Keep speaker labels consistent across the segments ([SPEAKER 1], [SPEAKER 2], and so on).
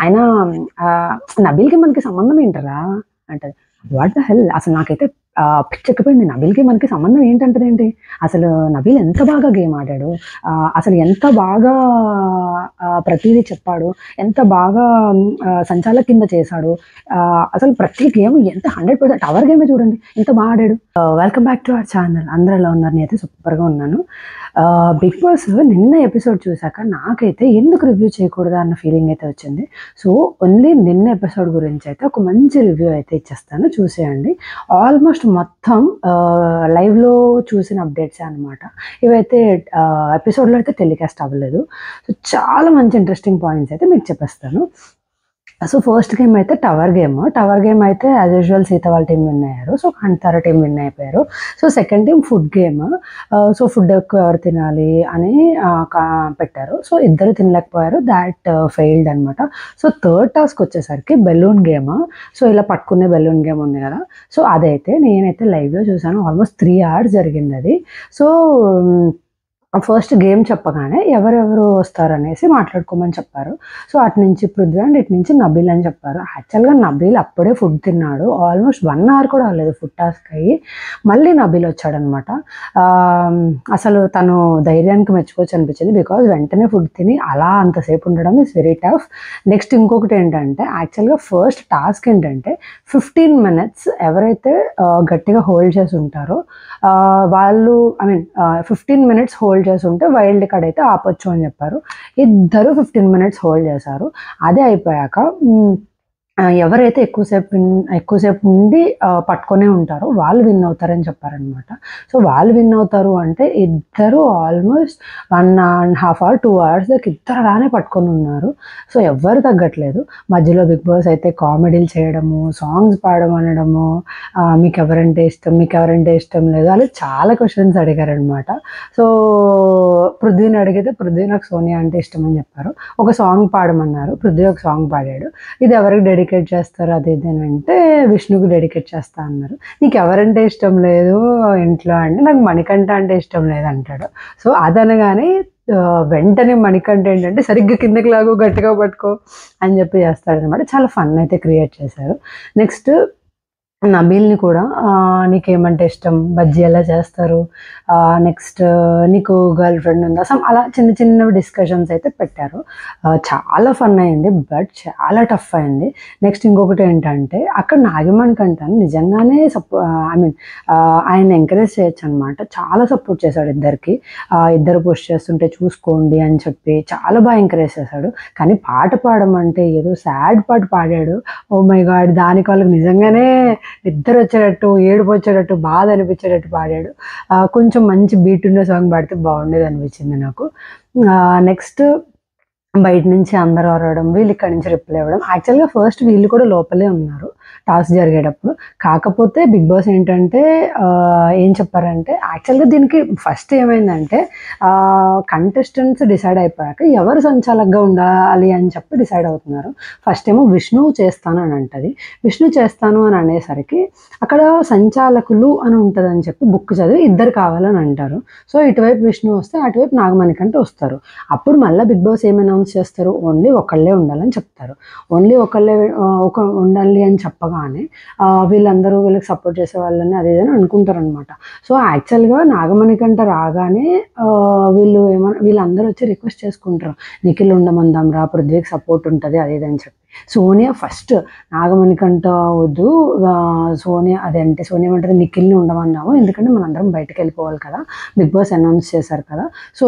[SPEAKER 1] ఆయన నబీల్‌కి మనకి సంబంధం ఏంట్రా అంటది. వాట్ ద హెల్ అసలు నాకైతే పిచ్చెక్కిపోయింది. నబీల్‌కి మనకి సంబంధం ఏంటంటదేంటి? అసలు నబీల్ ఎంత బాగా గేమ్ ఆడాడు. అసలు ఎంత బాగా ప్రతీదీ చెప్పాడు. ఎంత బాగా సంచాలక్ కింద చేశాడు. అసలు ప్రతి గేమ్ ఎంత 100% టవర్ గేమే చూడండి ఎంత బాగా ఆడాడు. Welcome back to our channel. అందరూ ఎలా ఉన్నారు? నేనైతే సూపర్‌గా ఉన్నాను. బిగ్ బాస్ నిన్న ఎపిసోడ్ చూసాక నాకైతే ఎందుకు రివ్యూ చేయకూడదా అన్న ఫీలింగ్ అయితే వచ్చింది. సో ఓన్లీ నిన్న ఎపిసోడ్ గురించి అయితే ఒక మంచి రివ్యూ అయితే ఇచ్చేస్తాను, చూసేయండి. ఆల్మోస్ట్ మొత్తం లైవ్లో చూసిన అప్డేట్సే అనమాట. ఇవైతే ఎపిసోడ్లో అయితే టెలికాస్ట్ అవ్వలేదు. సో చాలా మంచి ఇంట్రెస్టింగ్ పాయింట్స్ అయితే మీకు చెప్పేస్తాను. సో ఫస్ట్ గేమ్ అయితే టవర్ గేమ్ అయితే యాజ్ యూజువల్ సీత వాళ్ళ టీం విన్ అయ్యారు. సో కాంతార టీం విన్ అయిపోయారు. So second team food game. So food ఎక్కువ ఎవరు తినాలి అని పెట్టారు. సో ఇద్దరు తినలేకపోయారు, దాట్ ఫెయిల్డ్ అనమాట. సో థర్డ్ టాస్క్ వచ్చేసరికి బెలూన్ గేమ్. సో ఇలా పట్టుకునే బెలూన్ గేమ్ ఉంది కదా, సో అదైతే నేనైతే లైవ్లో చూసాను. ఆల్మోస్ట్ 3 hours జరిగింది అది. సో ఫస్ట్ గేమ్ చెప్పగానే ఎవరెవరు వస్తారనేసి మాట్లాడుకోమని చెప్పారు. సో అటు నుంచి పృథ్వీ అండ్ ఇటు నుంచి నబీల్ అని చెప్పారు. యాక్చువల్గా నబీల్ అప్పుడే ఫుడ్ తిన్నాడు. ఆల్మోస్ట్ 1 hour కూడా అవ్వలేదు ఫుడ్ టాస్క్ అయ్యి. మళ్ళీ నబీల్ వచ్చాడనమాట. అసలు తను ధైర్యానికి మెచ్చుకోవచ్చు అనిపించింది. బికాజ్ వెంటనే ఫుడ్ తిని అలా అంతసేపు ఉండడం ఇస్ వెరీ టఫ్. నెక్స్ట్ ఇంకొకటి ఏంటంటే, యాక్చువల్గా ఫస్ట్ టాస్క్ ఏంటంటే 15 minutes ఎవరైతే గట్టిగా హోల్డ్ చేసి ఉంటారో వాళ్ళు 15 minutes హోల్డ్ చేసి ఉంటే వైల్డ్ కార్డ్ అయితే ఆపొచ్చు అని చెప్పారు. ఇద్దరు 15 minutes హోల్డ్ చేశారు. అదే అయిపోయాక ఎవరైతే ఎక్కువసేపు ఉండి పట్టుకొనే ఉంటారో వాళ్ళు విన్ అవుతారని చెప్పారనమాట. సో వాళ్ళు విన్ అవుతారు అంటే ఇద్దరు ఆల్మోస్ట్ 1.5 hour 2 hours దాకా ఇద్దరు అలానే పట్టుకొని ఉన్నారు. సో ఎవ్వరు తగ్గట్లేదు. మధ్యలో బిగ్ బాస్ అయితే కామెడీలు చేయడము, సాంగ్స్ పాడమనడము, మీకు ఎవరంటే ఇష్టం లేదు అలా చాలా క్వశ్చన్స్ అడిగారనమాట. సో పృథ్వీని అడిగితే పృథ్వీ నాకు సోనియా అంటే ఇష్టం అని చెప్పారు. ఒక సాంగ్ పాడమన్నారు, పృథ్వీ ఒక సాంగ్ పాడాడు. ఇది ఎవరికి డెడికేట్ చేస్తారు అది ఇది అని అంటే విష్ణుకి డెడికేట్ చేస్తా అన్నారు. నీకు ఎవరంటే ఇష్టం లేదు ఇంట్లో అంటే నాకు మణికంఠ అంటే ఇష్టం లేదు అంటాడు. సో అదనగానే వెంటనే మణికంఠ ఏంటంటే సరిగ్గా కిందకి లాగు గట్టిగా పట్టుకో అని చెప్పి చేస్తాడనమాట. చాలా ఫన్ అయితే క్రియేట్ చేశారు. నెక్స్ట్ నబీల్ని కూడా నీకేమంటే ఇష్టం, బజ్జీ ఎలా చేస్తారు, నెక్స్ట్ నీకు గర్ల్ ఫ్రెండ్ ఉందా, అలా చిన్న డిస్కషన్స్ అయితే పెట్టారు. చాలా ఫన్ అయింది, బట్ చాలా టఫ్ అయింది. నెక్స్ట్ ఇంకొకటి ఏంటంటే అక్కడ నాగమణికంఠన్ నిజంగానే ఆయన ఎంకరేజ్ చేయొచ్చు అనమాట. చాలా సపోర్ట్ చేశాడు ఇద్దరికి. ఇద్దరు పుష్ చేస్తుంటే చూసుకోండి అని చెప్పి చాలా బాగా ఎంకరేజ్ చేశాడు. కానీ పాట పాడమంటే ఏదో సాడ్ పాట పాడాడు. ఓ మై గాడ్, దానికి వాళ్ళకి నిజంగానే నిద్ర వచ్చేటట్టు, ఏడుపు వచ్చేటట్టు, బాధ అనిపించేటట్టు పాడాడు. కొంచెం మంచి బీట్ ఉన్న సాంగ్ పాడితే బాగుండేది అనిపించింది నాకు. నెక్స్ట్ బయట నుంచి అందరూ అరవడం, వీళ్ళు ఇక్కడి నుంచి రిప్లై ఇవ్వడం. యాక్చువల్గా ఫస్ట్ వీళ్ళు కూడా లోపలే ఉన్నారు టాస్క్ జరిగేటప్పుడు. కాకపోతే బిగ్ బాస్ ఏంటంటే ఏం చెప్పారంటే, యాక్చువల్గా దీనికి ఫస్ట్ ఏమైందంటే కంటెస్టెంట్స్ డిసైడ్ అయిపోయాక ఎవరు సంచాలకుగా ఉండాలి అని చెప్పి డిసైడ్ అవుతున్నారు. ఫస్ట్ ఏమో విష్ణు చేస్తాను అని అంటది. విష్ణు చేస్తాను అని అనేసరికి అక్కడ సంచాలకులు అని ఉంటుంది అని చెప్పి బుక్ చదివి ఇద్దరు కావాలని అంటారు. సో ఇటువైపు విష్ణు వస్తే అటువైపు నాగమణికంఠ వస్తారు. అప్పుడు మళ్ళీ బిగ్ బాస్ ఏమైనా చేస్తారు, ఓన్లీ ఒకళ్ళే ఉండాలని చెప్తారు. ఓన్లీ ఒకళ్ళే ఉండాలి అని చెప్పగానే వీళ్ళందరూ వీళ్ళకి సపోర్ట్ చేసే వాళ్ళని అది ఇదని అనుకుంటారు అనమాట. సో యాక్చువల్గా నాగమణికంఠ రాగానే వీళ్ళందరూ వచ్చి రిక్వెస్ట్ చేసుకుంటారు, నిఖిల్ ఉండమందాం రా, పృథ్వీకి సపోర్ట్ ఉంటుంది అది ఇది అని చెప్పి. సోనియా ఫస్ట్ నాగమణికంఠ వద్దు, సోనియా ఏమంటారు, నిఖిల్ని ఉండమన్నాము, ఎందుకంటే మనందరం బయటకు వెళ్ళిపోవాలి కదా, బిగ్ బాస్ అనౌన్స్ చేశారు కదా, సో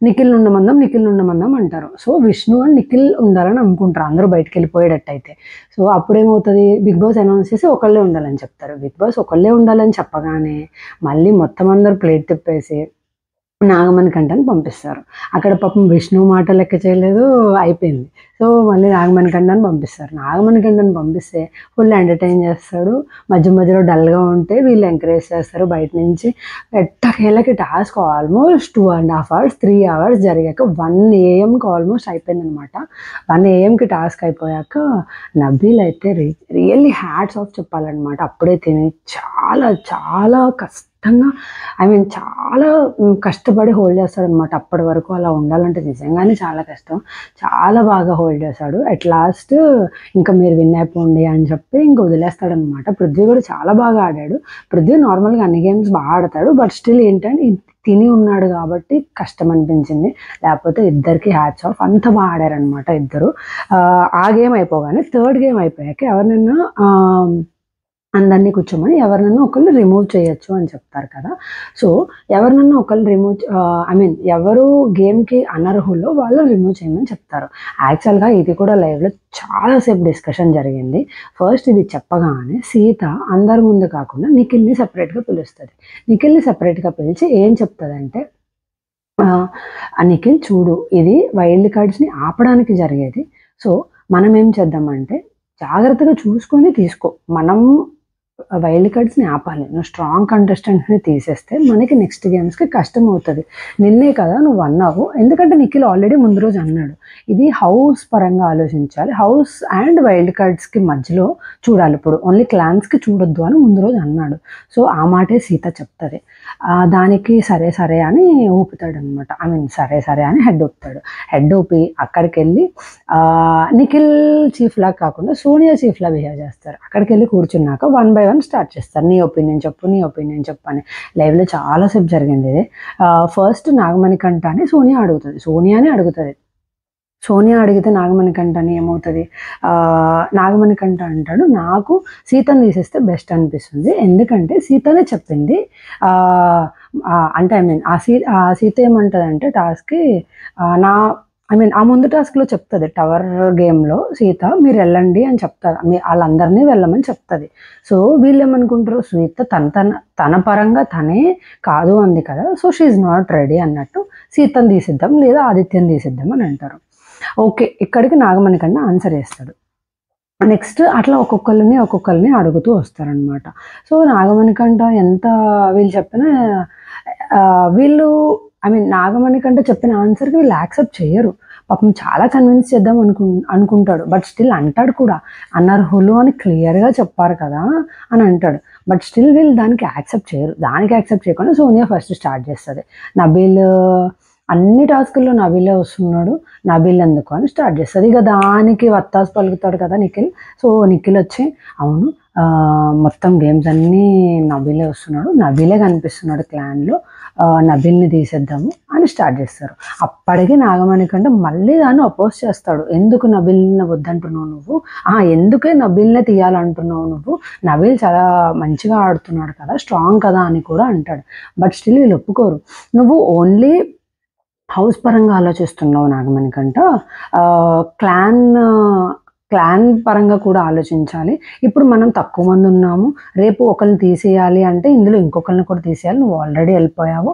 [SPEAKER 1] నిఖిల్ ఉండమందాం అంటారు. సో విష్ణు అండ్ నిఖిల్ ఉండాలని అనుకుంటారు అందరూ బయటకు వెళ్ళిపోయేటట్టయితే. సో అప్పుడేమవుతుంది, బిగ్ బాస్ అనౌన్స్ చేసి ఒకళ్ళే ఉండాలని చెప్తారు. బిగ్ బాస్ ఒకళ్ళే ఉండాలని చెప్పగానే మళ్ళీ మొత్తం అందరూ ప్లేట్ తిప్పేసి నాగమణికంఠని పంపిస్తారు. అక్కడ పాపం విష్ణు మాట లెక్క చేయలేదు, అయిపోయింది. సో మళ్ళీ నాగమణికంఠని పంపిస్తే ఫుల్ ఎంటర్టైన్ చేస్తాడు. మధ్యలో డల్గా ఉంటే వీళ్ళు ఎంకరేజ్ చేస్తారు బయట నుంచి. ఎట్టకేళ్ళకి టాస్క్ ఆల్మోస్ట్ 2.5 hours 3 hours జరిగాక 1 AM ఆల్మోస్ట్ అయిపోయింది అనమాట. 1 AM టాస్క్ అయిపోయాక నబీల్ అయితే రియల్లీ హ్యాట్స్ ఆఫ్ చెప్పాలన్నమాట. అప్పుడే తిని చాలా చాలా కష్టంగా చాలా కష్టపడి హోల్డ్ చేస్తాడనమాట. అప్పటి వరకు అలా ఉండాలంటే నిజంగానే చాలా కష్టం. చాలా బాగా హోల్డ్ చేశాడు. అట్ లాస్ట్ ఇంకా మీరు విన్ అయిపోండి అని చెప్పి ఇంక వదిలేస్తాడనమాట. పృథ్వీ కూడా చాలా బాగా ఆడాడు. పృథ్వీ నార్మల్‌గా అన్ని గేమ్స్ ఆడతాడు. బట్ స్టిల్ ఏంటంటే తిని ఉన్నాడు కాబట్టి కష్టం అనిపించింది. లేకపోతే ఇద్దరికి హ్యాట్స్ ఆఫ్. అంత ఆడారనమాట ఇద్దరు. ఆ గేమ్ అయిపోగానే థర్డ్ గేమ్ అయిపోయాక ఎవరినైనా అందరినీ కూర్చోమని ఎవరినన్నా ఒకళ్ళు రిమూవ్ చేయొచ్చు అని చెప్తారు కదా! సో, ఎవరినన్నా ఒకళ్ళు ఎవరు గేమ్‌కి అనర్హులో వాళ్ళని రిమూవ్ చేయమని చెప్తారు. యాక్చువల్‌గా ఇది కూడా లైవ్‌లో చాలా సేపు డిస్కషన్ జరిగింది. ఫస్ట్ ఇది చెప్పగానే సీత అందరి ముందు కాకుండా నిఖిల్‌ని సెపరేట్‌గా పిలుస్తది. నిఖిల్‌ని సెపరేట్‌గా పిలిచి ఏం చెప్తదంటే, నిఖిల్ చూడు, ఇది వైల్డ్ కార్డ్స్‌ని ఆపడానికి జరిగేది. సో, మనం ఏం చేద్దామంటే జాగ్రత్తగా చూసుకొని తీసుకో. మనం వైల్డ్ కార్డ్స్‌ని ఆపాలి. నువ్వు స్ట్రాంగ్ కంటెస్టెంట్‌ని తీసేస్తే మనకి నెక్స్ట్ గేమ్స్‌కి కష్టమవుతది. నిన్నే కదా నువ్వు అన్నావు. ఎందుకంటే నిఖిల్ ఆల్రెడీ ముందు రోజు అన్నాడు. ఇది హౌస్ పరంగా ఆలోచించాలి. హౌస్ అండ్ వైల్డ్ కార్డ్స్‌కి మధ్యలో చూడాలి. ఇప్పుడు ఓన్లీ క్లాన్స్‌కి చూడొద్దు అని ముందు రోజు అన్నాడు. సో, ఆ మాటే సీత చెప్తది. దానికి సరే, సరే అని ఊపుతాడనమాట. సరే, సరే అని హెడ్ ఊపుతాడు. హెడ్ ఊపి అక్కడికెళ్ళి నిఖిల్ చీఫ్‌లా కాకుండా సోనియా చీఫ్‌లా బిహేవ్ చేస్తారు. అక్కడికెళ్ళి కూర్చున్నాక 1 బై 1 స్టార్ట్ చేస్తారు. నీ ఒపీనియన్ చెప్పు, నీ ఒపీనియన్ చెప్పు అని. లైవ్‌లో చాలా సేపు జరిగింది ఇది. ఫస్ట్ నాగమణికంఠని సోనియా అడుగుతది. సోనియానే అడుగుతది. సోనియా అడిగితే నాగమణికంఠని ఏమవుతది? నాగమణికంఠ అంటాడు, నాకు సీతని తీసేస్తే బెస్ట్ అనిపిస్తుంది. ఎందుకంటే సీతనే చెప్పింది. ఆహ్, అంటే ఆ సీత ఏమంటదంటే టాస్క్‌కి నా ఆ ముందు టాస్క్‌లో చెప్తది. టవర్ గేమ్‌లో సీత మీరెళ్ళండి అని చెప్తది. ఆళ్ళందరిని వెళ్ళమని చెప్తది. సో, వీళ్ళేమనుకుంటారు, సీత తన పరంగా తనే కాదు అంది కదా! So, she is not ready అన్నట్టు సీతని తీసేద్దాం లేదా ఆదిత్యని తీసేద్దాం అని అంటారు. ఓకే. ఇక్కడికి నాగమణికంఠ ఆన్సర్ చేస్తాడు. నెక్స్ట్ అట్లా ఒక్కొక్కళ్ళని అడుగుతూ వస్తారనమాట. సో, నాగమణికంఠ ఎంత వీళ్ళు చెప్పినా వీళ్ళు నాగమణికంఠ చెప్పిన ఆన్సర్‌కి వీళ్ళు యాక్సెప్ట్ చెయ్యరు. పాపం చాలా కన్విన్స్ చేద్దాం అనుకుంటాడు. బట్ స్టిల్ అంటాడు కూడా. అనర్హులు అని క్లియర్‌గా చెప్పారు కదా! అని అంటాడు. బట్ స్టిల్ వీళ్ళు దానికి యాక్సెప్ట్ చేయరు. దానికి యాక్సెప్ట్ చేయకుండా సోనియా ఫస్ట్ స్టార్ట్ చేస్తది. నబీల్ అన్ని టాస్కుల్లో నబీలే వస్తున్నాడు. నబీల్ ఎందుకు అని స్టార్ట్ చేస్తది. ఇక దానికి వత్తాసు పలుకుతాడు కదా నిఖిల్. సో, నిఖిల్ వచ్చి అవును మొత్తం గేమ్స్ అన్నీ నబీలే వస్తున్నాడు. నబీలే కనిపిస్తున్నాడు క్లాన్‌లో. నబీల్‌ని తీసేద్దాము అని స్టార్ట్ చేస్తారు. అప్పటికి నాగమణికంఠ మళ్ళీ దాన్ని అపోజ్ చేస్తాడు. ఎందుకు నబీల్‌ని వద్దంటున్నావు నువ్వు? ఎందుకే నబీల్‌నే తీయాలంటున్నావు నువ్వు? నబీల్ చాలా మంచిగా ఆడుతున్నాడు కదా! స్ట్రాంగ్ కదా అని కూడా అంటాడు. బట్ స్టిల్ వీళ్ళు ఒప్పుకోరు. నువ్వు ఓన్లీ హౌస్ పరంగా ఆలోచిస్తున్నావు నాగమణికంఠ. క్లాన్ క్లాన్ పరంగా కూడా ఆలోచించాలి. ఇప్పుడు మనం తక్కువ మంది ఉన్నాము. రేపు ఒకళ్ళని తీసేయాలి అంటే ఇందులో ఇంకొకళ్ళని కూడా తీసేయాలి. నువ్వు ఆల్రెడీ వెళ్ళిపోయావు.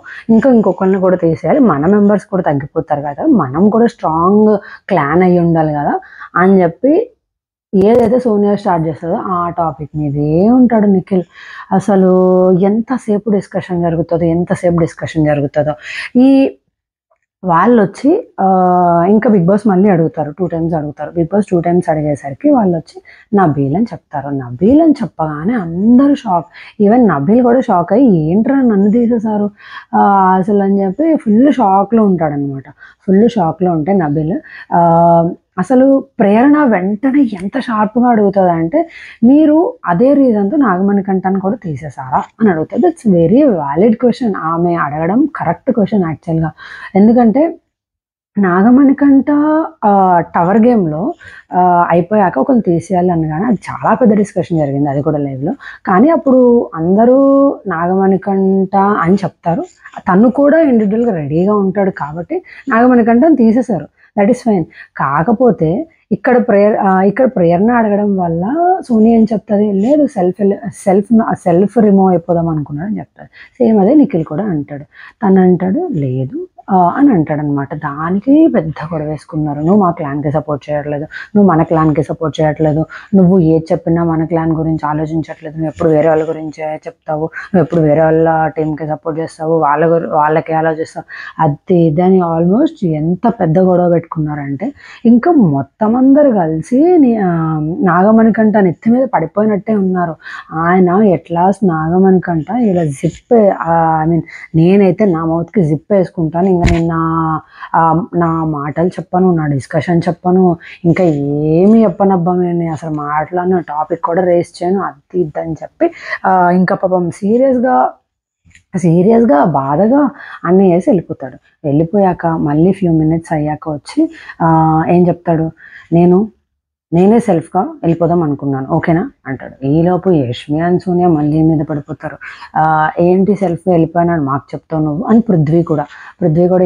[SPEAKER 1] ఇంకొకళ్ళని కూడా తీసేయాలి. మన మెంబర్స్ కూడా తగ్గిపోతారు కదా! మనం కూడా స్ట్రాంగ్ క్లాన్ అయ్యి ఉండాలి కదా! అని చెప్పి ఏదైతే సోనియా స్టార్ట్ చేస్తదో ఆ టాపిక్ మీదే ఉంటాడు నిఖిల్. అసలు ఎంతసేపు డిస్కషన్ జరుగుతదో. ఈ వాళ్ళొచ్చి ఇంకా బిగ్ బాస్ మళ్ళీ అడుగుతారు. 2 టైమ్స్ అడుగుతారు. బిగ్ బాస్ 2 టైమ్స్ అడిగేసరికి వాళ్ళొచ్చి నబీల్ అని చెప్తారు. నబీల్ అని చెప్పగానే అందరూ షాక్. ఈవెన్ నబీల్ కూడా షాక్ అయ్యి ఏంట్రా నన్ను తీసేశారు అసలని చెప్పి ఫుల్ షాక్‌లో ఉంటాడనమాట. ఫుల్ షాక్‌లో ఉంటే నబీల్ అసలు ప్రేరణ వెంటనే ఎంత షార్ప్‌గా అడుగుతదంటే, మీరు అదే రీజన్‌తో నాగమణికంఠని కూడా తీసేసారా అని అడుగుతది. That's very valid question. ఆమె అడగడం కరెక్ట్ క్వెషన్ యాక్చువల్‌గా. ఎందుకంటే నాగమణికంఠ టవర్ గేమ్‌లో అయిపోయాక ఒకళ్ళని తీసేయాలి అనగానే అది చాలా పెద్ద డిస్కషన్ జరిగింది. అది కూడా లైవ్‌లో. కానీ అప్పుడు అందరూ నాగమణికంఠ అని చెప్తారు. తను కూడా ఇండివిడ్యువల్‌గా రెడీగా ఉంటాడు కాబట్టి నాగమణికంఠని తీసేశారు. That is fine. కాకపోతే ఇక్కడ ప్రేరణ అడగడం వల్ల సోనియా ఏం చెప్తది, లేదు సెల్ఫ్ రిమూవ్ అయిపోదాం అనుకున్నాడు అని చెప్తది. సేమ్ అదే నిఖిల్ కూడా అంటాడు. తనంటాడు లేదు అని అంటాడనమాట. దానికి పెద్ద గొడవ వేసుకున్నారు. నువ్వు మా క్లాన్‌కి సపోర్ట్ చేయట్లేదు. నువ్వు మన క్లాన్‌కి సపోర్ట్ చేయట్లేదు. నువ్వు ఏది చెప్పినా మన క్లాన్ గురించి ఆలోచించట్లేదు. నువ్వెప్పుడు వేరే వాళ్ళ గురించే చెప్తావు. నువ్వెప్పుడు వేరే వాళ్ళ టీమ్‌కి సపోర్ట్ చేస్తావు. వాళ్ళకే ఆలోచిస్తావు. అది ఇది అని ఆల్మోస్ట్ ఎంత పెద్ద గొడవ పెట్టుకున్నారంటే, ఇంకా మొత్తం అందరూ కలిసి నాగమణికంఠ నెత్తి మీద పడిపోయినట్టే ఉన్నారు. ఆయన ఎట్లాస్ట్ నాగమణికంఠ ఇలా ఐ మీన్ నేనైతే నా మౌత్‌కి జిప్ వేసుకుంటాను. ఇంక నేను నా మాటలు చెప్పను, నా డిస్కషన్ చెప్పను, ఇంకా ఏమి చెప్పనబ్బా నేను అసలు మాట్లాడను, టాపిక్ కూడా రేస్ చేయను, అది ఇది అని చెప్పి ఇంకా పాపం సీరియస్‌గా బాధగా అన్నీ చేసి వెళ్ళిపోతాడు. వెళ్ళిపోయాక మళ్ళీ ఫ్యూ మినిట్స్ అయ్యాక వచ్చి ఏం చెప్తాడు, నేనే సెల్ఫ్‌గా వెళ్ళిపోదాం అనుకున్నాను. ఓకేనా అంటాడు. ఈలోపు యష్మి అండ్ సోనియా మళ్ళీ మీద పడిపోతారు. ఏంటి సెల్ఫ్‌గా వెళ్ళిపోయానని మాకు చెప్తావు నువ్వు అని పృథ్వీ కూడా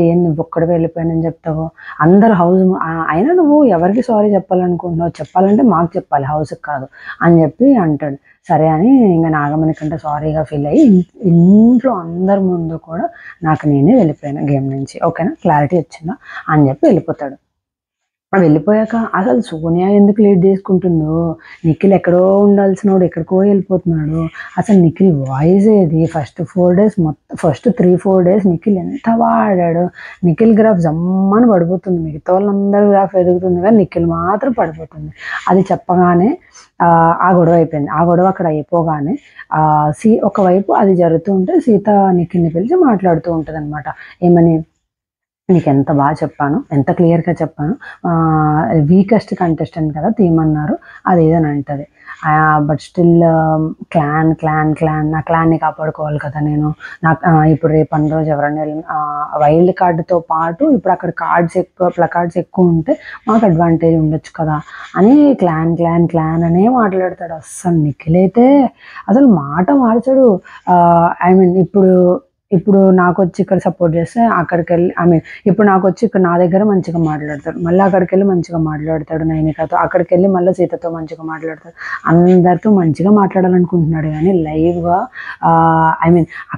[SPEAKER 1] ఏం నువ్వు ఒక్కడివే వెళ్ళిపోయానని చెప్తావు, అందరు అయినా నువ్వు ఎవరికి సారీ చెప్పాలనుకుంటున్నావు, చెప్పాలంటే మాకు చెప్పాలి, హౌస్‌కి కాదు అని చెప్పి అంటాడు. సరే అని ఇంకా నాగమణికంఠ సారీగా ఫీల్ అయ్యి ఇంట్లో అందరి ముందు కూడా నాకు నేనే వెళ్ళిపోయాను గేమ్ నుంచి, ఓకేనా క్లారిటీ వచ్చిందా అని చెప్పి వెళ్ళిపోతాడు. వెళ్ళిపోయాక అసలు సోనియా ఎందుకు లేట్ చేసుకుంటుందో, నిఖిల్ ఎక్కడో ఉండాల్సినోడు ఎక్కడికో వెళ్ళిపోతున్నాడు, అసలు నిఖిల్ వాయిస్ ఏది, ఫస్ట్ 3-4 డేస్ నిఖిల్ ఎంత వాడాడు, నిఖిల్ గ్రాఫ్ జమ్మని పడిపోతుంది, మిగతా వాళ్ళందరూ గ్రాఫ్ ఎదుగుతుంది కానీ నిఖిల్ మాత్రం పడిపోతుంది. అది చెప్పగానే ఆ గొడవ అయిపోయింది. ఆ గొడవ అక్కడ అయిపోగానే ఒకవైపు అది జరుగుతూ ఉంటే సీత నిఖిల్ని పిలిచి మాట్లాడుతూ ఉంటుంది అనమాట. ఏమని, నీకు ఎంత బాగా చెప్పాను, ఎంత క్లియర్‌గా చెప్పాను, వీకెస్ట్ కంటెస్టెంట్ కదా తీయమన్నారు అది ఇదని అంటది. బట్ స్టిల్ నా క్లాన్‌ని కాపాడుకోవాలి కదా నేను. ఇప్పుడు రేపటి రోజు ఎవరైనా వైల్డ్ కార్డ్‌తో పాటు ఇప్పుడు అక్కడ ప్లకార్డ్స్ ఎక్కువ ఉంటే మాకు అడ్వాంటేజ్ ఉండొచ్చు కదా అని క్లాన్ అనే మాట్లాడతాడు. అస్సలు నిఖిల్ అయితే అసలు మాట మార్చడు. ఐ మీన్ ఇప్పుడు నాకొచ్చి ఇక్కడ సపోర్ట్ చేస్తే అక్కడికెళ్ళి ఇప్పుడు నాకొచ్చి ఇక్కడ నా దగ్గర మంచిగా మాట్లాడతాడు, మళ్ళీ అక్కడికెళ్ళి మంచిగా మాట్లాడతాడు నైనికతో, అక్కడికెళ్ళి మళ్ళీ సీతతో మంచిగా మాట్లాడతాడు, అందరితో మంచిగా మాట్లాడాలనుకుంటున్నాడు కానీ లైవ్‌గా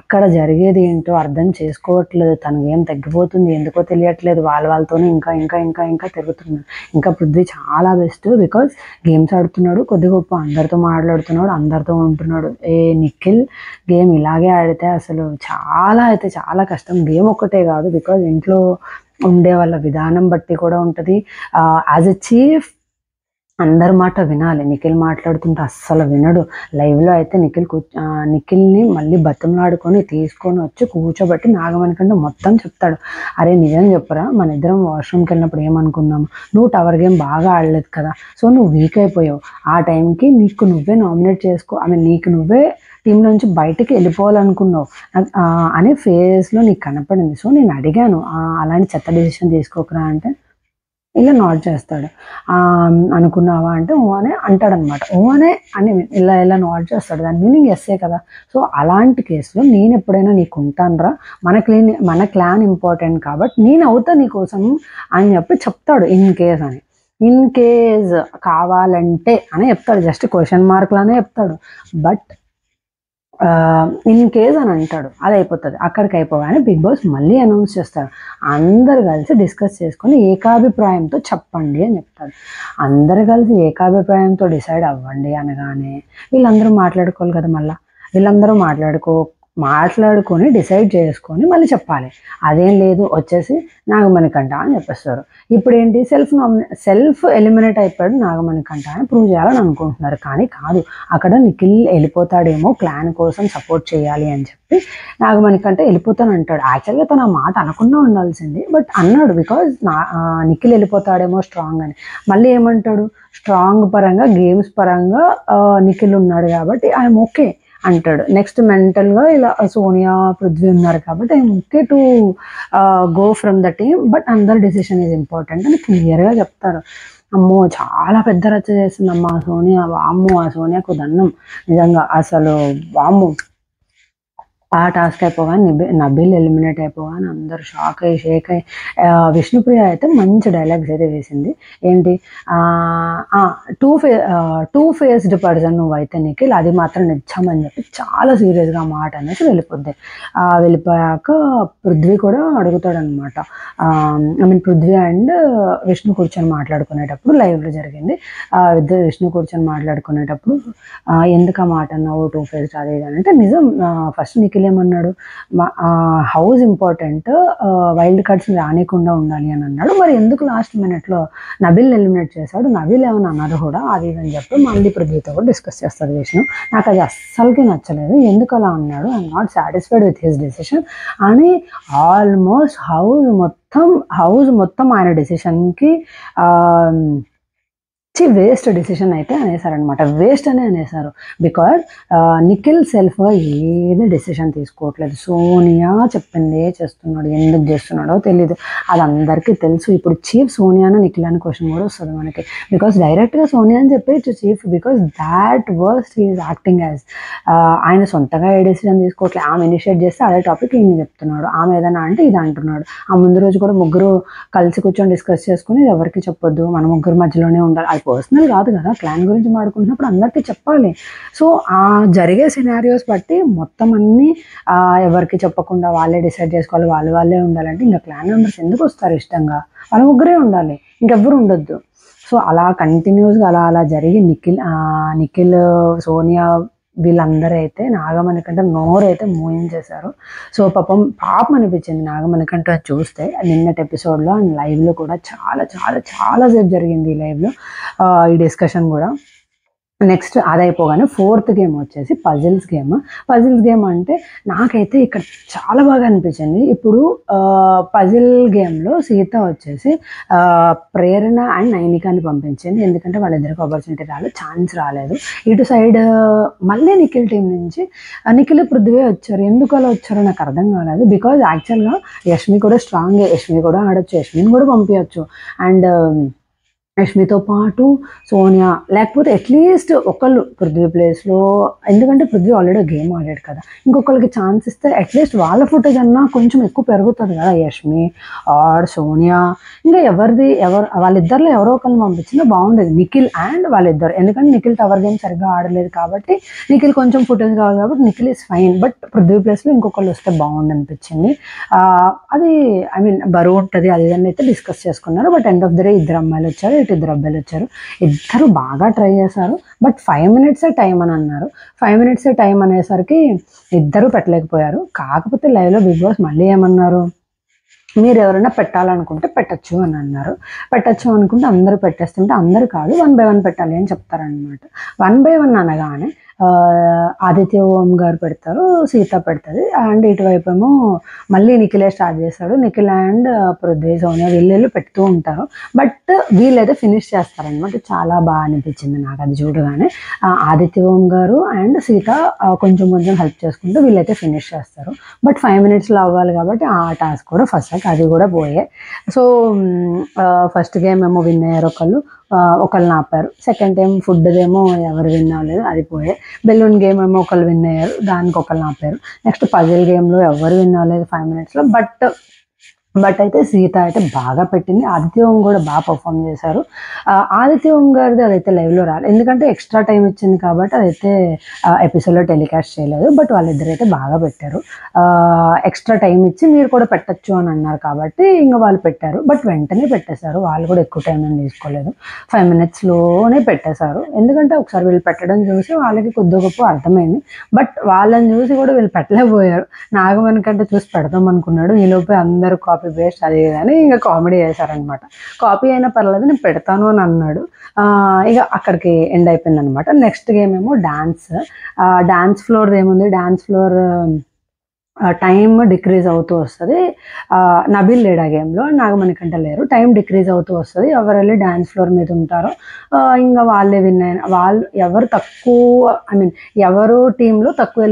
[SPEAKER 1] అక్కడ జరిగేది ఏంటో అర్థం చేసుకోవట్లేదు. తను ఏం తగ్గిపోతుంది ఎందుకో తెలియట్లేదు, వాళ్ళతోనే ఇంకా తిరుగుతున్నాడు. ఇంకా పృథ్వీ చాలా బెస్ట్, బికాజ్ గేమ్స్ ఆడుతున్నాడు, కొద్ది గొప్ప అందరితో మాట్లాడుతున్నాడు, అందరితో ఉంటున్నాడు. నిఖిల్ గేమ్ ఇలాగే ఆడితే అసలు చాలా కష్టం. గేమ్ ఒక్కటే కాదు, బికాజ్ ఇంట్లో ఉండే వాళ్ళ విధానం బట్టి కూడా ఉంటుంది. యాజ్ ఎ చీఫ్ అందరి మాట వినాలి. నిఖిల్ మాట్లాడుతుంటే అస్సలు వినడు. లైవ్‌లో అయితే నిఖిల్‌ని మళ్ళీ బతిమలాడుకొని తీసుకొని వచ్చి కూర్చోబెట్టి నాగమణికంఠ మొత్తం చెప్తాడు. అరే నిజం చెప్పరా, మన ఇద్దరం వాష్‌రూమ్‌కి వెళ్ళినప్పుడు ఏమనుకున్నాము, నువ్వు టవర్ గేమ్ బాగా ఆడలేదు కదా, సో నువ్వు వీక్ అయిపోయావు, ఆ టైంకి నీకు నువ్వే నామినేట్ చేసుకో, నీకు నువ్వే టీం నుంచి బయటికి వెళ్ళిపోవాలనుకున్నావు అనే ఫేస్‌లో నీకు కనపడింది. సో నేను అడిగాను అలాంటి చెత్త డెసిషన్ తీసుకోకురా అంటే ఇలా నాట్ చేస్తాడు. అనుకున్నావా అంటే ఊ అనే అంటాడనమాట. ఊ అనే అని ఇలా నాట్ చేస్తాడు. దాని మీనింగ్ ఎస్సే కదా. సో అలాంటి కేసులో నేను ఎప్పుడైనా నీకు ఉంటానురా, మన క్లాన్ ఇంపార్టెంట్ కాబట్టి నేను అవుతా నీకోసం అని చెప్పి చెప్తాడు. ఇన్ కేస్ కావాలంటే అని చెప్తాడు. జస్ట్ క్వశ్చన్ మార్క్‌లానే చెప్తాడు. బట్ ఇన్ కేస్ అని అంటాడు. అది అయిపోతుంది. అక్కడికి అయిపోగానే బిగ్ బాస్ మళ్ళీ అనౌన్స్ చేస్తారు. అందరు కలిసి డిస్కస్ చేసుకొని ఏకాభిప్రాయంతో చెప్పండి అని చెప్తాడు. అందరు కలిసి ఏకాభిప్రాయంతో డిసైడ్ అవ్వండి అనగానే వీళ్ళందరూ మాట్లాడుకోవాలి కదా. మళ్ళీ వీళ్ళందరూ మాట్లాడుకొని డిసైడ్ చేసుకొని మళ్ళీ చెప్పాలి. అదేం లేదు, వచ్చేసి నాగమణికంఠ అని చెప్పేస్తారు. ఇప్పుడు ఏంటి, సెల్ఫ్ ఎలిమినేట్ అయిపోయాడు నాగమణికంఠ అని ప్రూవ్ చేయాలని అనుకుంటున్నారు. కానీ కాదు, అక్కడ నిఖిల్ వెళ్ళిపోతాడేమో, క్లాన్ కోసం సపోర్ట్ చేయాలి అని చెప్పి నాగమణికంఠ వెళ్ళిపోతాను అంటాడు. యాక్చువల్గా తను ఆ మాట అనకుండా ఉండాల్సింది, బట్ అన్నాడు బికాజ్ నిఖిల్ వెళ్ళిపోతాడేమో స్ట్రాంగ్ అని. మళ్ళీ ఏమంటాడు, స్ట్రాంగ్ పరంగా గేమ్స్ పరంగా నిఖిల్ ఉన్నాడు కాబట్టి ఐఎమ్ ఓకే అంటాడు. నెక్స్ట్ మెంటల్‌గా ఇలా సోనియా, పృథ్వీ ఉన్నారు కాబట్టి I'm okay to go from the team, but అందర్ డెసిషన్ ఈజ్ ఇంపార్టెంట్ అని క్లియర్‌గా చెప్తారు. అమ్మో చాలా పెద్ద రచ్చ చేస్తుందమ్మా సోనియా. వామ్మో ఆ సోనియాకు దండం నిజంగా. అసలు వామ్మో ఆ టాస్క్ అయిపోగానే నబీల్ ఎలిమినేట్ అయిపోగానే అందరూ షాక్ అయ్యి షేక్ అయ్యి విష్ణుప్రియ అయితే మంచి డైలాగ్స్ అయితే వేసింది. ఏంటి టూ ఫేస్డ్ పర్సన్ నువ్వైతే నిఖిల్, అది మాత్రం నిజమని చెప్పి చాలా సీరియస్గా మాట అనేసి వెళ్ళిపోద్ది. వెళ్ళిపోయాక పృథ్వీ కూడా అడుగుతాడనమాట. I mean Prithvi and Vishnu కూర్చొని మాట్లాడుకునేటప్పుడు లైవ్లో జరిగింది. విష్ణు కూర్చొని మాట్లాడుకునేటప్పుడు ఎందుకు ఆ మాట అన్నావు టూ ఫేస్డ్ అది ఇది అంటే, నిజం ఫస్ట్ నిఖిల్ ఏమన్నాడు, హౌస్ ఇంపార్టెంట్, వైల్డ్ కార్డ్స్ రానికుండా ఉండాలి అని అన్నాడు. మరి ఎందుకు లాస్ట్ మినిట్లో నబీల్ ఎలిమినేట్ చేశాడు, నబీల్ ఏమన్నా అన్నారు కూడా అది అని చెప్పి మళ్ళీ పృథ్వీతో కూడా డిస్కస్ చేస్తాడు విష్ణు. నాకు అది అస్సలకి నచ్చలేదు, ఎందుకు అలా అన్నాడు, I'm not satisfied with his decision అని ఆల్మోస్ట్ హౌస్ మొత్తం ఆయన డెసిషన్కి వేస్ట్ డెసిషన్ అయితే అనేసారనమాట. వేస్ట్ అనే అనేసారు. బికాజ్ నిఖిల్ సెల్ఫ్ ఏది డెసిషన్ తీసుకోవట్లేదు, సోనియా చెప్పిందే చేస్తున్నాడు, ఎందుకు చేస్తున్నాడో తెలీదు, అది అందరికీ తెలుసు. ఇప్పుడు చీఫ్ సోనియాను నిఖిల్ అని క్వశ్చన్ కూడా వస్తుంది మనకి. బికాస్ డైరెక్ట్గా సోనియా అని చెప్పేచ్చు chief, because that worst he is acting as. ఆయన సొంతగా ఏ డెసిషన్ తీసుకోవట్లేదు, ఆమె ఇనిషియేట్ చేస్తే అదే టాపిక్ ఈయన చెప్తున్నాడు, ఆమె ఏదైనా అంటే ఇది అంటున్నాడు. ఆ ముందు రోజు కూడా ముగ్గురు కలిసి కూర్చొని డిస్కస్ చేసుకుని ఎవరికి చెప్పొద్దు, మన ముగ్గురు మధ్యలోనే ఉండాలి, అది పర్సనల్ కాదు కదా, క్లాన్ గురించి మాట్లాడుకుంటున్నప్పుడు అందరికీ చెప్పాలి. సో ఆ జరిగే సినారియోస్ బట్టి మొత్తం అన్నీ ఎవరికి చెప్పకుండా వాళ్ళే డిసైడ్ చేసుకోవాలి, వాళ్ళే ఉండాలంటే ఇంకా క్లాన్ మెంబర్స్ ఎందుకు వస్తారు ఇష్టంగా, వాళ్ళ ముగ్గురే ఉండాలి, ఇంకెవ్వరు ఉండొద్దు. సో అలా కంటిన్యూస్గా అలా జరిగి నిఖిల్ సోనియా వీళ్ళందరూ అయితే నాగమణికంట నోరైతే మూయించేశారు. సో పాపం అనిపించింది నాగమణికంట చూస్తే నిన్నటి ఎపిసోడ్లో అండ్ లైవ్లో కూడా చాలా చాలా చాలా సేపు జరిగింది ఈ లైవ్లో ఈ డిస్కషన్ కూడా. నెక్స్ట్ అదైపోగానే ఫోర్త్ గేమ్ వచ్చేసి పజిల్స్ గేమ్ అంటే నాకైతే ఇక్కడ చాలా బాగా అనిపించింది. ఇప్పుడు పజిల్ గేమ్లో సీత వచ్చేసి ప్రేరణ అండ్ నైనికాని పంపించింది, ఎందుకంటే వాళ్ళిద్దరికి ఆపర్చునిటీ ఛాన్స్ రాలేదు. ఇటు సైడ్ మళ్ళీ నిఖిల్ టీం నుంచి నిఖిల్ పృథ్వీ వచ్చారు, ఎందుకు అలా వచ్చారో నాకు అర్థం కాలేదు. బికాజ్ యాక్చువల్గా యష్మి కూడా స్ట్రాంగే, యష్మి కూడా ఆడొచ్చు, యష్మిని కూడా పంపించవచ్చు. అండ్ యష్మితో పాటు సోనియా లేకపోతే అట్లీస్ట్ ఒకళ్ళు పృథ్వీ ప్లేస్లో, ఎందుకంటే పృథ్వీ ఆల్రెడీ గేమ్ ఆడాడు కదా, ఇంకొకరికి ఛాన్స్ ఇస్తే అట్లీస్ట్ వాళ్ళ ఫుటేజ్ అన్నా కొంచెం ఎక్కువ పెరుగుతుంది కదా. యష్మి ఆర్ సోనియా ఇంకా వాళ్ళిద్దరిలో ఎవరో ఒకరిని పంపించినా బాగుండేది, నిఖిల్ అండ్ వాళ్ళిద్దరు. ఎందుకంటే నిఖిల్ టవర్ గేమ్ సరిగ్గా ఆడలేదు కాబట్టి నిఖిల్ కొంచెం ఫుటేజ్ కావాలి కాబట్టి Nikhil is fine, but Prithvi ప్లేస్లో ఇంకొకళ్ళు వస్తే బాగుంది అనిపించింది. అది ఐ మీన్ బరువు ఉంటుంది అది ఇదని అయితే డిస్కస్ చేసుకున్నారు. But end of the day ఇద్దరు అమ్మాయిలు వచ్చారు, ఇద్దరు అబ్బాయిలు వచ్చారు, ఇద్దరు బాగా ట్రై చేశారు. బట్ 5 minutes టైం అని అన్నారు. 5 minutes టైం అనేసరికి ఇద్దరు పెట్టలేకపోయారు. కాకపోతే లైవ్లో బిగ్ బాస్ మళ్ళీ ఏమన్నారు, మీరు ఎవరైనా పెట్టాలనుకుంటే పెట్టచ్చు అని అన్నారు. పెట్టచ్చు అనుకుంటే అందరూ పెట్టేస్తుంటే అందరూ కాదు 1 by 1 పెట్టాలి అని చెప్తారనమాట. 1 by 1 అనగానే ఆదిత్య ఓం గారు పెడతారు, సీత పెడుతుంది, అండ్ ఇటువైపు ఏమో మళ్ళీ నిఖిలే స్టార్ట్ చేస్తాడు. నిఖిల్ అండ్ పృథ్వీ సోనియా వీళ్ళు పెడుతూ ఉంటారు. బట్ వీళ్ళైతే ఫినిష్ చేస్తారనమాట. చాలా బాగా అనిపించింది నాకు అది చూడగానే. ఆదిత్య ఓం గారు అండ్ సీత కొంచెం హెల్ప్ చేసుకుంటూ వీళ్ళైతే ఫినిష్ చేస్తారు. బట్ 5 minutesలో అవ్వాలి కాబట్టి ఆ టాస్క్ కూడా ఫస్ట్ అది కూడా పోయే. సో ఫస్ట్ గేమ్ ఏమో విన్ అయ్యారు ఒకళ్ళని ఆపారు. సెకండ్ టైం ఫుడ్దేమో ఎవరు విన్ అవ్వలేదు, అది పోయే. బెలూన్ గేమ్ ఏమో ఒకళ్ళు విన్ అయ్యారు, దానికి ఒకళ్ళని ఆపారు. నెక్స్ట్ పజిల్ గేమ్లో ఎవరు విన్ అవ్వలేదు 5 minutesలో. బట్ అయితే సీత అయితే బాగా పెట్టింది. ఆదిత్య ఓం కూడా బాగా పర్ఫామ్ చేశారు. ఆదిత్య ఓం గారిది అదైతే లైవ్లో రాలేదు, ఎందుకంటే ఎక్స్ట్రా టైం ఇచ్చింది కాబట్టి అదైతే ఎపిసోడ్లో టెలికాస్ట్ చేయలేదు. బట్ వాళ్ళిద్దరు అయితే బాగా పెట్టారు. ఎక్స్ట్రా టైం ఇచ్చి మీరు కూడా పెట్టచ్చు అని అన్నారు కాబట్టి ఇంకా వాళ్ళు పెట్టారు. బట్ వెంటనే పెట్టేశారు, వాళ్ళు కూడా ఎక్కువ టైం ఏం తీసుకోలేదు, 5 minutesలోనే పెట్టేశారు. ఎందుకంటే ఒకసారి వీళ్ళు పెట్టడం చూసి వాళ్ళకి కొద్ది గొప్ప అర్థమైంది. బట్ వాళ్ళని చూసి కూడా వీళ్ళు పెట్టలేకపోయారు. నాగమణికంటే చూసి పెడదాం అనుకున్నాడు, ఈలోపే అందరూ కాపీ పేస్ట్ అది అని ఇంకా కామెడీ చేశారనమాట. కాపీ అయినా పర్లేదు నేను పెడతాను అని అన్నాడు. ఇక అక్కడికి ఎండ్ అయిపోయింది అనమాట. నెక్స్ట్ గేమ్ ఏమో డాన్స్ ఫ్లోర్ ఏముంది, డాన్స్ ఫ్లోర్ టైం డిక్రీజ్ అవుతూ వస్తుంది. నబీల్ లేడు ఆ గేమ్లో, నాగమణికంట లేరు, టైం డిక్రీజ్ అవుతూ వస్తుంది. ఎవరు వెళ్ళి డాన్స్ ఫ్లోర్ మీద ఉంటారో ఇంకా వాళ్ళే విన్ అయిన వాళ్ళు. ఎవరు తక్కువ ఐ మీన్ ఎవరు టీంలో తక్కువ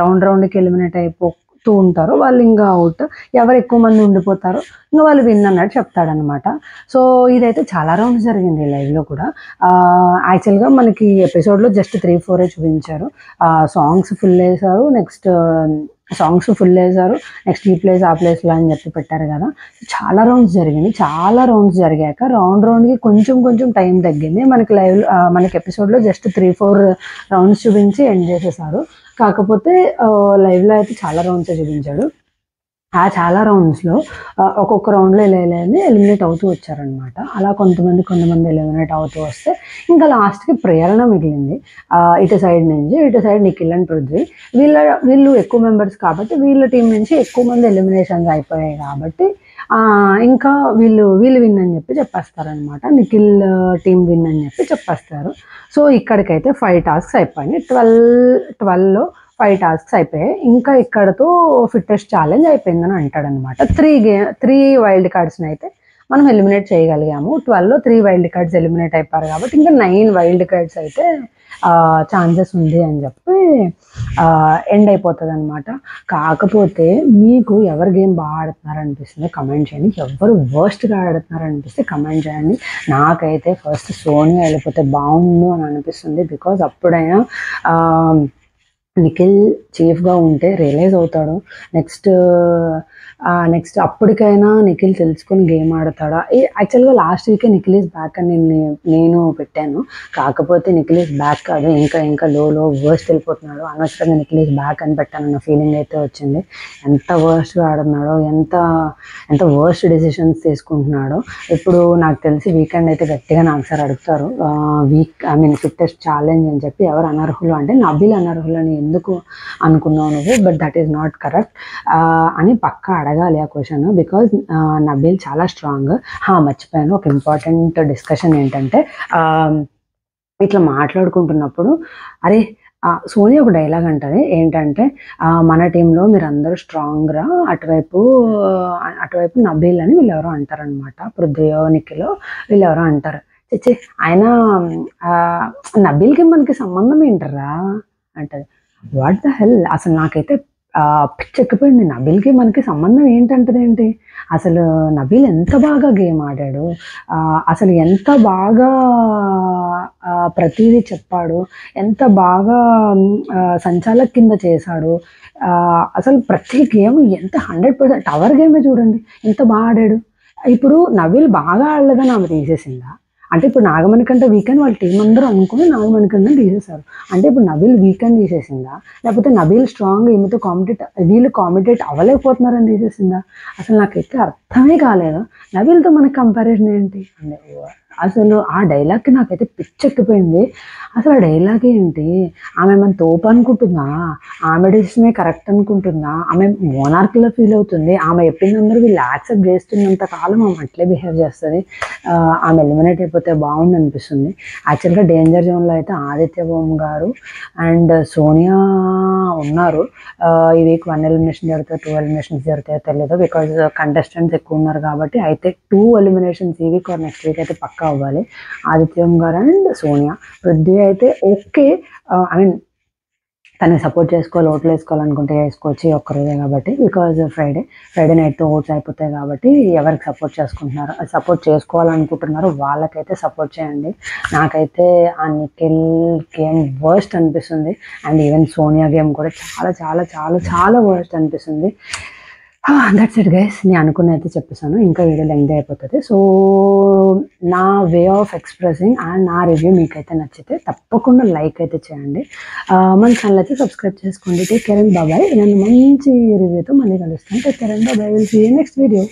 [SPEAKER 1] రౌండ్కి ఎలిమినేట్ చెప్తూ ఉంటారో వాళ్ళు ఇంకా అవుట్, ఎవరు ఎక్కువ మంది ఉండిపోతారో ఇంకా వాళ్ళు విన్ అన్నట్టు చెప్తాడనమాట. సో ఇదైతే చాలా రౌండ్స్ జరిగింది లైవ్లో కూడా. యాక్చువల్గా మనకి ఎపిసోడ్లో జస్ట్ 3-4 చూపించారు. సాంగ్స్ ఫుల్ వేశారు, నెక్స్ట్ ఈ ప్లేస్ ఆ ప్లేస్లో అని చెప్పి పెట్టారు కదా. చాలా రౌండ్స్ జరిగింది. చాలా రౌండ్స్ జరిగాక రౌండ్కి కొంచెం టైం తగ్గింది. మనకి ఎపిసోడ్లో జస్ట్ 3-4 రౌండ్స్ చూపించి ఎండ్ చేసేసారు. కాకపోతే లైవ్లో అయితే చాలా రౌండ్స్ చూపించాడు. ఆ చాలా రౌండ్స్లో ఒక్కొక్క రౌండ్లో ఎలిమినేట్ అవుతూ వచ్చారనమాట. అలా కొంతమంది ఎలిమినేట్ అవుతూ వస్తే ఇంకా లాస్ట్కి ప్రేరణ మిగిలింది. ఇటు సైడ్ నిఖిల్ అండ్ పృథ్వీ, వీళ్ళు ఎక్కువ మెంబర్స్ కాబట్టి వీళ్ళ టీం నుంచి ఎక్కువ మంది ఎలిమినేషన్స్ అయిపోయాయి కాబట్టి ఇంకా వీళ్ళు విన్ అని చెప్పి చెప్పేస్తారనమాట. నిఖిల్ టీం విన్ అని చెప్పి చెప్పేస్తారు. సో ఇక్కడికైతే 5 టాస్క్స్ అయిపోయినాయి. 12లో 5 టాస్క్స్ అయిపోయాయి. ఇంకా ఇక్కడతో ఫిట్టెస్ట్ ఛాలెంజ్ అయిపోయిందని అంటాడనమాట. 3 వైల్డ్ కార్డ్స్ని అయితే మనం ఎలిమినేట్ చేయగలిగాము. 12లో 3 వైల్డ్ కార్డ్స్ ఎలిమినేట్ అయిపోయారు కాబట్టి ఇంకా 9 వైల్డ్ కార్డ్స్ అయితే ఛాన్సెస్ ఉంది అని చెప్పి ఎండ్ అయిపోతుంది అనమాట. కాకపోతే మీకు ఎవరు గేమ్ బాగా ఆడుతున్నారు అనిపిస్తుంది కమెంట్ చేయండి, ఎవరు వర్స్ట్గా ఆడుతున్నారు అనిపిస్తే కమెంట్ చేయండి. నాకైతే ఫస్ట్ సోనియా వెళ్ళిపోతే బాగుండు అని అనిపిస్తుంది. బికాజ్ అప్పుడైనా నిఖిల్ చీఫ్గా ఉంటే రియలైజ్ అవుతాడు. నెక్స్ట్ అప్పటికైనా నిఖిల్ తెలుసుకొని గేమ్ ఆడతాడా. యాక్చువల్గా లాస్ట్ వీకే నిఖిల్ ఈజ్ బ్యాక్ అని నేను పెట్టాను. కాకపోతే నిఖిల్ ఈజ్ బ్యాక్ కాదు, ఇంకా లో వర్స్ట్ వెళ్ళిపోతున్నాడు. అనవసరంగా నిఖిల్ ఈజ్ బ్యాక్ అని పెట్టానన్న ఫీలింగ్ అయితే వచ్చింది. ఎంత వర్స్ట్గా ఆడుతున్నాడో, ఎంత వర్స్ట్ డెసిషన్స్ తీసుకుంటున్నాడో. ఇప్పుడు నాకు తెలిసి వీకెండ్ అయితే గట్టిగా నాకు సార్ అడుగుతారు ఫిట్టెస్ట్ ఛాలెంజ్ అని చెప్పి. ఎవరు అనర్హులు అంటే నబీల్ అనర్హులు అని ఎందుకు అనుకున్నావు నువ్వు, but that is not correct అని పక్కా అడగాలి ఆ క్వశ్చన్. బికాజ్ నబీల్ చాలా స్ట్రాంగ్. మర్చిపోయాను, ఒక ఇంపార్టెంట్ డిస్కషన్ ఏంటంటే ఇట్లా మాట్లాడుకుంటున్నప్పుడు అరే సోనియా ఒక డైలాగ్ అంటది ఏంటంటే, మన టీంలో మీరు అందరూ స్ట్రాంగ్ రా, అటువైపు నబీల్ అని వీళ్ళెవరో అంటారనమాట. పృథ్వీయో నిఖిలో వీళ్ళెవరో అంటారు. ఆయన నబీల్కి మనకి సంబంధం ఏంటరా అంటది. వాట్ ద హెల్, అసలు నాకైతే పిచ్చెక్కిపోయింది. నబీల్కి మనకి సంబంధం ఏంటంటదేంటి, అసలు నబీల్ ఎంత బాగా గేమ్ ఆడాడు, అసలు ఎంత బాగా ప్రతిదీ చెప్పాడు, ఎంత బాగా సంచాలక్ కింద చేశాడు. అసలు ప్రతి గేమ్ ఎంత 100% టవర్ గేమే చూడండి ఎంత బాగా ఆడాడు. ఇప్పుడు నబీల్ బాగా ఆడలేదని ఆమె తీసేసిందా అంటే, ఇప్పుడు నాగమణికంట వీకెండ్ వాళ్ళ టీం అందరూ అనుకుని నాగమణికంటని తీసేశారు అంటే, ఇప్పుడు నబీల్ వీకెండ్ తీసేసిందా, లేకపోతే నబీల్ స్ట్రాంగ్ ఈమెతో వీళ్ళు కాంపిటేట్ అవ్వలేకపోతున్నారని తీసేసిందా. అసలు నాకైతే అర్థమే కాలేదు. నబీల్తో మనకి కంపారిజన్ ఏంటి అంటే, అసలు ఆ డైలాగ్కి నాకైతే పిచ్చెక్కిపోయింది. అసలు ఆ డైలాగ్ ఏంటి, ఆమె మన తోపు అనుకుంటుందా, ఆమె డెసిషనే కరెక్ట్ అనుకుంటుందా, ఆమె మోనార్క్లో ఫీల్ అవుతుంది, ఆమె చెప్పిందందరూ వీళ్ళు యాక్సెప్ట్ చేస్తున్నంత కాలం ఆమె అట్లే బిహేవ్ చేస్తుంది. ఆమె ఎలిమినేట్ అయిపోతే బాగుంది అనిపిస్తుంది. యాక్చువల్గా డేంజర్ జోన్లో అయితే ఆదిత్య ఓం గారు అండ్ సోనియా ఉన్నారు. ఈ వీక్ 1 ఎలిమినేషన్ జరుగుతాయి, 2 ఎలిమినేషన్స్ జరుగుతాయో తెలియదు. బికాజ్ కంటెస్టెంట్స్ ఎక్కువ ఉన్నారు కాబట్టి అయితే 2 ఎలిమినేషన్స్ ఈ వీక్ ఆర్ నెక్స్ట్ వీక్ అయితే పక్కా అవ్వాలి. ఆదిత్యం గారు అండ్ సోనియా. పృథ్వీ అయితే ఓకే, తనని సపోర్ట్ చేసుకోవాలి, ఓట్లు వేసుకోవాలనుకుంటే వేసుకోవచ్చు ఒక్కరోజే కాబట్టి. బికాజ్ ఫ్రైడే నైట్తో ఓట్స్ అయిపోతాయి కాబట్టి ఎవరికి సపోర్ట్ చేసుకోవాలనుకుంటున్నారో వాళ్ళకైతే సపోర్ట్ చేయండి. నాకైతే ఆ నిఖిల్ గేమ్ వర్స్ట్ అనిపిస్తుంది. అండ్ ఈవెన్ సోనియా గేమ్ కూడా చాలా చాలా చాలా చాలా వర్స్ట్ అనిపిస్తుంది. దట్స్ ఇట్ గైస్, నేను అనుకున్నైతే చెప్పేసాను, ఇంకా వీడియో లెంగ్తీ అయిపోతుంది. సో నా వే ఆఫ్ ఎక్స్ప్రెసింగ్ అండ్ నా రివ్యూ మీకైతే నచ్చితే తప్పకుండా లైక్ అయితే చేయండి. మన ఛానల్ అయితే సబ్స్క్రైబ్ చేసుకోండి. Take care and bye. నేను మంచి రివ్యూతో మళ్ళీ కలుస్తాను. Take care and bye. Will see you next video.